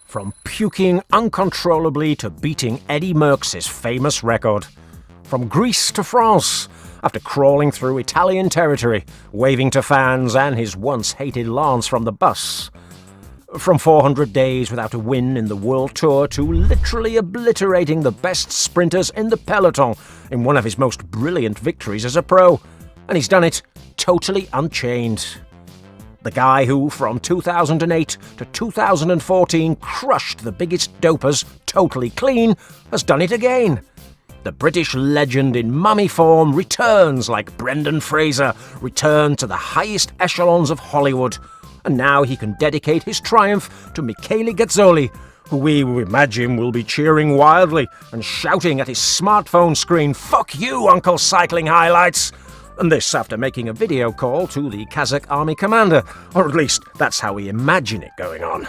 From puking uncontrollably to beating Eddy Merckx's famous record. From Greece to France, after crawling through Italian territory, waving to fans and his once-hated Lance from the bus. From 400 days without a win in the World Tour to literally obliterating the best sprinters in the peloton in one of his most brilliant victories as a pro. And he's done it totally unchained. The guy who, from 2008 to 2014, crushed the biggest dopers totally clean, has done it again. The British legend in mummy form returns like Brendan Fraser returned to the highest echelons of Hollywood. And now he can dedicate his triumph to Michele Gazzoli, who we imagine will be cheering wildly and shouting at his smartphone screen, "Fuck you, Uncle Cycling Highlights!" And this after making a video call to the Kazakh army commander, or at least that's how we imagine it going on.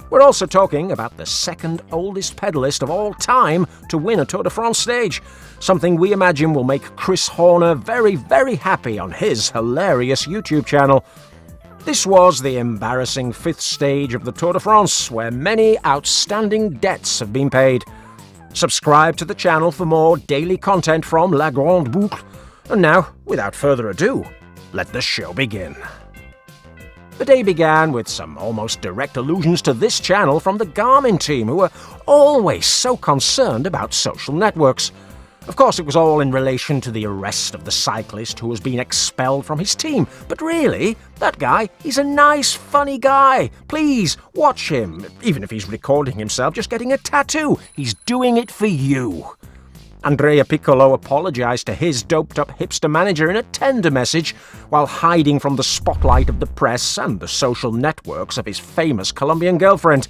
We're also talking about the second oldest pedalist of all time to win a Tour de France stage, something we imagine will make Chris Horner very, very happy on his hilarious YouTube channel. This was the embarrassing fifth stage of the Tour de France, where many outstanding debts have been paid. Subscribe to the channel for more daily content from La Grand Boucle. And now, without further ado, let the show begin. The day began with some almost direct allusions to this channel from the Garmin team, who are always so concerned about social networks. Of course, it was all in relation to the arrest of the cyclist who has been expelled from his team. But really, that guy, he's a nice, funny guy. Please, watch him. Even if he's recording himself just getting a tattoo, he's doing it for you. Andrea Piccolo apologised to his doped-up hipster manager in a tender message while hiding from the spotlight of the press and the social networks of his famous Colombian girlfriend.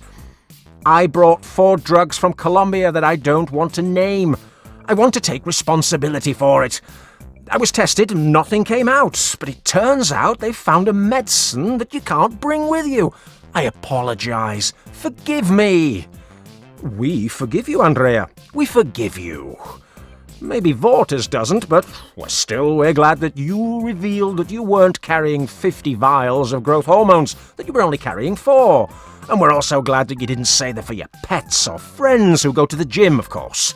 "I brought 4 drugs from Colombia that I don't want to name. I want to take responsibility for it. I was tested and nothing came out, but it turns out they found a medicine that you can't bring with you. I apologise. Forgive me." "We forgive you, Andrea. We forgive you." Maybe Vortas doesn't, but we're glad that you revealed that you weren't carrying 50 vials of growth hormones, that you were only carrying 4. And we're also glad that you didn't say they're for your pets or friends who go to the gym, of course.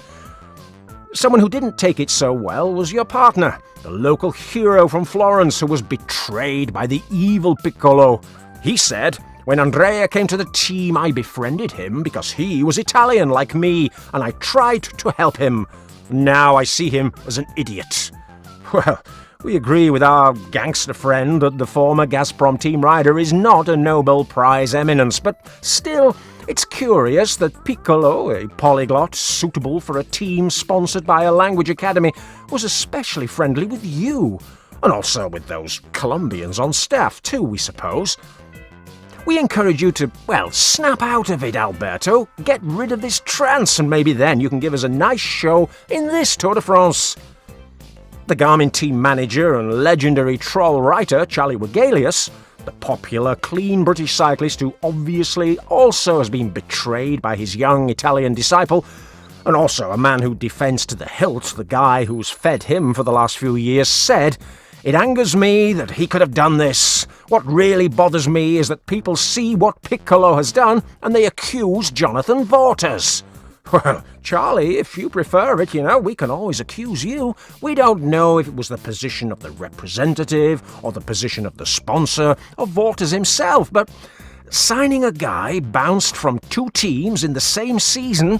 Someone who didn't take it so well was your partner, the local hero from Florence who was betrayed by the evil Piccolo. He said, "When Andrea came to the team, I befriended him because he was Italian like me, and I tried to help him. Now I see him as an idiot." Well, we agree with our gangster friend that the former Gazprom team rider is not a Nobel Prize eminence, but still, it's curious that Piccolo, a polyglot suitable for a team sponsored by a language academy, was especially friendly with you, and also with those Colombians on staff too, we suppose. We encourage you to, snap out of it, Alberto. Get rid of this trance, and maybe then you can give us a nice show in this Tour de France. The Garmin team manager and legendary troll writer, Charlie Wegelius, the popular, clean British cyclist who obviously also has been betrayed by his young Italian disciple, and also a man who defends to the hilt the guy who's fed him for the last few years, said, "It angers me that he could have done this. What really bothers me is that people see what Piccolo has done and they accuse Jonathan Vortas." Well, Charlie, if you prefer it, we can always accuse you. We don't know if it was the position of the representative or the position of the sponsor or Vortas himself, but signing a guy bounced from 2 teams in the same season,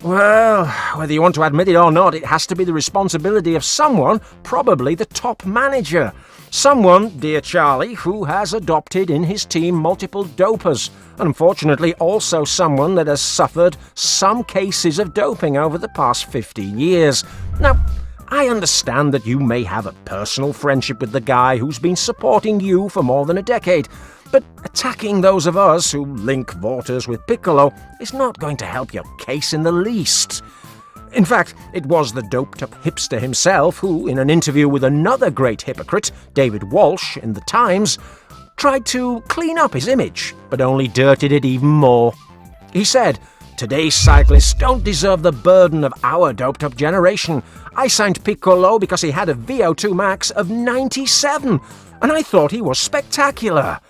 well, whether you want to admit it or not, it has to be the responsibility of someone, probably the top manager. Someone, dear Charlie, who has adopted in his team multiple dopers, and unfortunately also someone that has suffered some cases of doping over the past 15 years. Now, I understand that you may have a personal friendship with the guy who's been supporting you for more than a decade, but attacking those of us who link Vortas with Piccolo is not going to help your case in the least. In fact, it was the doped-up hipster himself who, in an interview with another great hypocrite, David Walsh, in The Times, tried to clean up his image, but only dirtied it even more. He said, "Today's cyclists don't deserve the burden of our doped-up generation. I signed Piccolo because he had a VO2 max of 97, and I thought he was spectacular.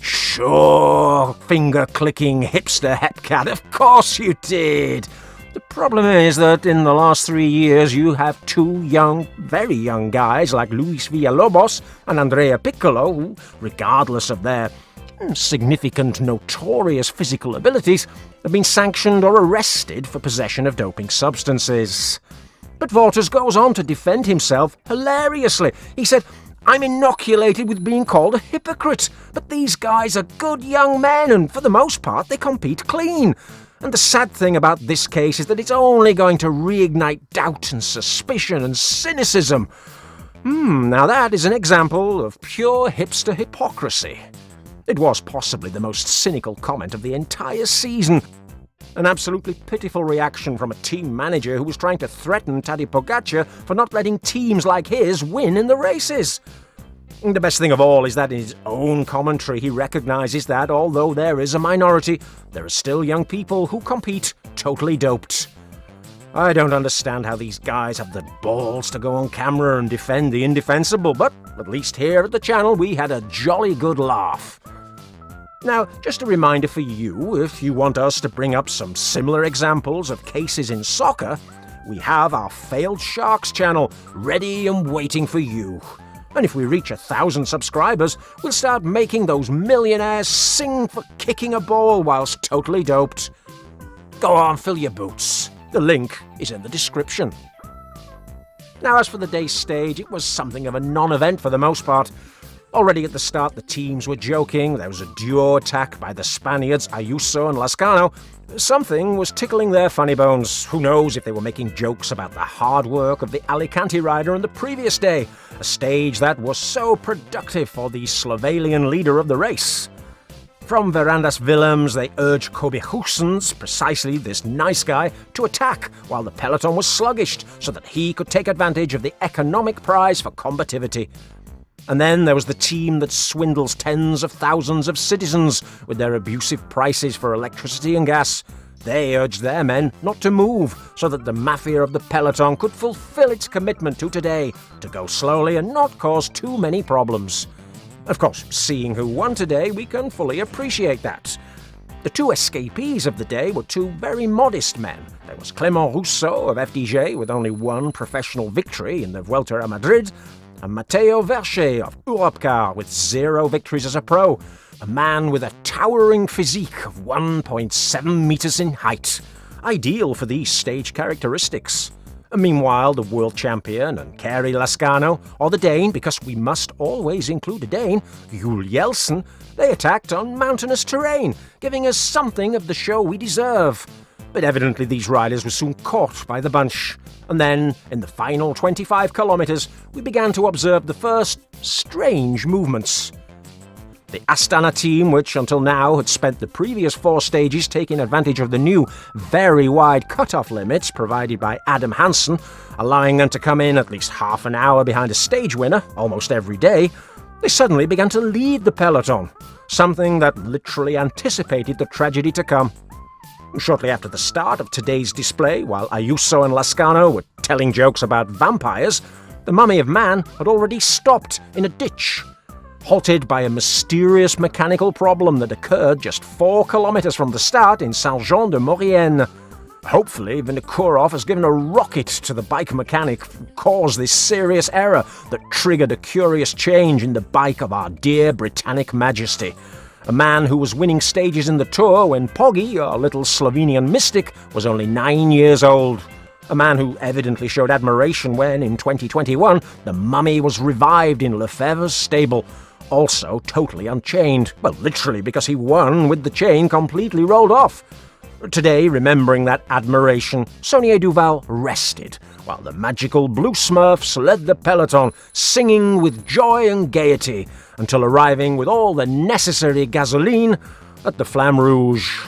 Sure, finger-clicking hipster hepcat, of course you did. The problem is that in the last 3 years you have two young, very young guys like Luis Villalobos and Andrea Piccolo who, regardless of their significant, notorious physical abilities, have been sanctioned or arrested for possession of doping substances. But Wouters goes on to defend himself hilariously. He said, "I'm inoculated with being called a hypocrite, but these guys are good young men and for the most part they compete clean. And the sad thing about this case is that it's only going to reignite doubt and suspicion and cynicism." Now that is an example of pure hipster hypocrisy. It was possibly the most cynical comment of the entire season. An absolutely pitiful reaction from a team manager who was trying to threaten Tadej Pogacar for not letting teams like his win in the races. The best thing of all is that in his own commentary he recognises that, although there is a minority, there are still young people who compete totally doped. I don't understand how these guys have the balls to go on camera and defend the indefensible, but at least here at the channel we had a jolly good laugh. Now, just a reminder for you, if you want us to bring up some similar examples of cases in soccer, we have our Failed Sharks channel ready and waiting for you. And if we reach 1,000 subscribers, we'll start making those millionaires sing for kicking a ball whilst totally doped. Go on, fill your boots. The link is in the description. Now, as for the day's stage, it was something of a non-event for the most part. Already at the start, the teams were joking. There was a duo attack by the Spaniards, Ayuso and Lascano. Something was tickling their funny bones. Who knows if they were making jokes about the hard work of the Alicante rider on the previous day, a stage that was so productive for the Slovenian leader of the race. From Verandas Willems, they urged Kobe Goossens, precisely this nice guy, to attack while the peloton was sluggish so that he could take advantage of the economic prize for combativity. And then there was the team that swindles tens of thousands of citizens with their abusive prices for electricity and gas. They urged their men not to move so that the mafia of the peloton could fulfill its commitment to today, to go slowly and not cause too many problems. Of course, seeing who won today, we can fully appreciate that. The two escapees of the day were two very modest men. There was Clément Rousseau of FDJ with only one professional victory in the Vuelta a Madrid, and Matteo Verche of Europcar with 0 victories as a pro, a man with a towering physique of 1.7 meters in height, ideal for these stage characteristics. And meanwhile, the world champion and Kari Lascano, or the Dane, because we must always include a Dane, Jul Jelsen, they attacked on mountainous terrain, giving us something of the show we deserve. But evidently these riders were soon caught by the bunch. And then, in the final 25 kilometers, we began to observe the first strange movements. The Astana team, which until now had spent the previous 4 stages taking advantage of the new, very wide cut-off limits provided by Adam Hansen, allowing them to come in at least half an hour behind a stage winner almost every day, they suddenly began to lead the peloton, something that literally anticipated the tragedy to come. Shortly after the start of today's display, while Ayuso and Lascano were telling jokes about vampires, the mummy of man had already stopped in a ditch, halted by a mysterious mechanical problem that occurred just 4 kilometers from the start in Saint-Jean-de-Maurienne. Hopefully, Vinokourov has given a rocket to the bike mechanic who caused this serious error that triggered a curious change in the bike of our dear Britannic Majesty. A man who was winning stages in the Tour when Poggi, our little Slovenian mystic, was only 9 years old. A man who evidently showed admiration when, in 2021, the mummy was revived in Lefebvre's stable, also totally unchained. Well, literally, because he won with the chain completely rolled off. Today, remembering that admiration, Saunier Duval rested, while the magical Blue Smurfs led the peloton, singing with joy and gaiety, until arriving with all the necessary gasoline at the Flamme Rouge.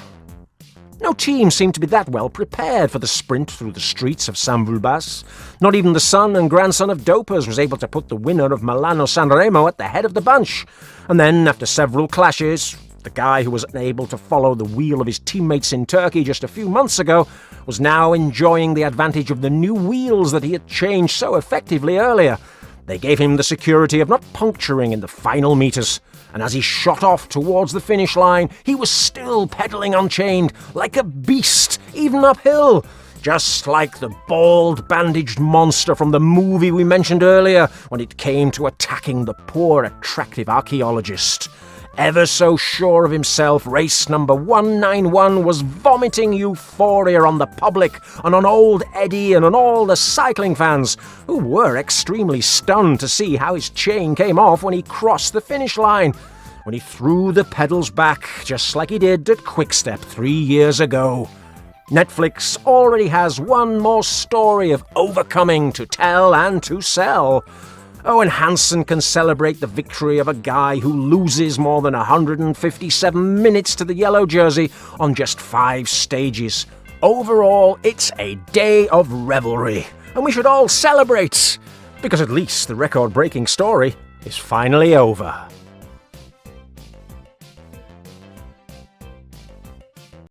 No team seemed to be that well prepared for the sprint through the streets of San Vulbas. Not even the son and grandson of dopers was able to put the winner of Milano-San Remo at the head of the bunch. And then, after several clashes, the guy who was unable to follow the wheel of his teammates in Turkey just a few months ago was now enjoying the advantage of the new wheels that he had changed so effectively earlier. They gave him the security of not puncturing in the final meters, and as he shot off towards the finish line, he was still pedalling Unchained, like a beast, even uphill, just like the bald, bandaged monster from the movie we mentioned earlier when it came to attacking the poor, attractive archaeologist. Ever so sure of himself, race number 191 was vomiting euphoria on the public and on old Eddy and on all the cycling fans, who were extremely stunned to see how his chain came off when he crossed the finish line, when he threw the pedals back, just like he did at Quickstep 3 years ago. Netflix already has one more story of overcoming to tell and to sell. Owen Hansen can celebrate the victory of a guy who loses more than 157 minutes to the yellow jersey on just 5 stages. Overall, it's a day of revelry, and we should all celebrate, because at least the record-breaking story is finally over.